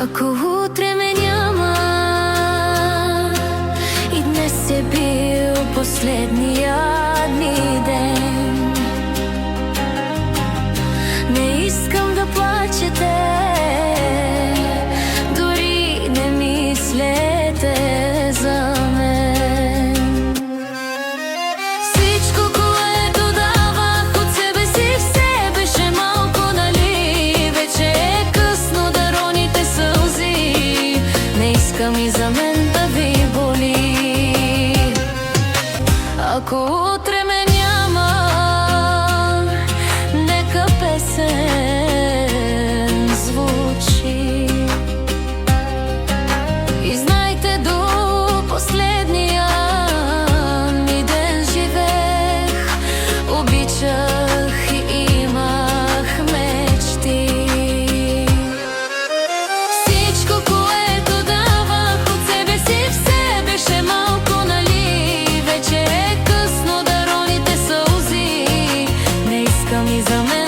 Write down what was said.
Ако утре ме няма и днес е бил последния ми ден, не искам да плачете, дори не мислете за мен. Всичко, което давах от себе си, все беше малко, нали? Вече е късно да роните сълзи, не искам и за мен да ви боли. Ако утре ме няма, нека песен звучи. И знайте, до последния ми ден живех, обичах и имах мечти. Всичко, което давах от себе си, все беше малко, нали? Вече е късно да роните сълзи, не искам и за мен